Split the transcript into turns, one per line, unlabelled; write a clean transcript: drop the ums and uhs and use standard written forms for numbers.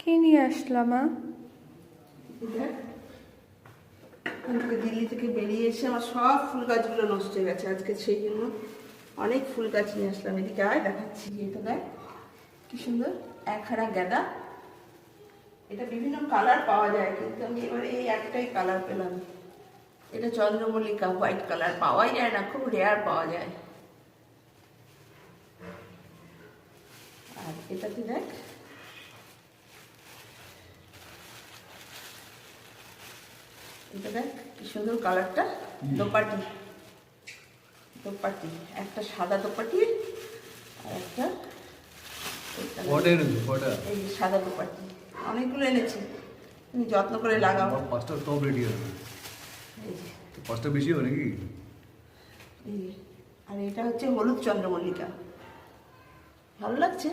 কি নিয়ে আসলাম মা?
দিল্লি থেকে বেরিয়ে এসে আমার সব ফুল গাছগুলো নষ্ট হয়ে গেছে আজকে, সেই জন্য অনেক ফুল গাছ নিয়ে আসলাম। এদিকে আয় দেখাচ্ছি। এটা দেখ কি সুন্দর একহারা গাঁদা। এটা বিভিন্ন কালার পাওয়া যায়, কিন্তু আমি এবারে এই একটাই কালার পেলাম। এটা চন্দ্রমল্লিকা, হোয়াইট কালার পাওয়াই যায় না, খুব রেয়ার পাওয়া যায়। আর এটাতে দেখ এটা দেখ কি সুন্দর কালারটা। দোপাটি, দোপাটি একটা সাদা দোপাটি আর একটা এই সাদা দোপাটি। অনেকগুলো এনেছি, তুমি যত্ন করে লাগাও।
পাঁচটা টপ রেডি হবে,
এই যে
পাঁচটা বেশি হবে নাকি?
এই যে। আর এটা হচ্ছে হলুদ চন্দ্রমল্লিকা, ভালো লাগছে।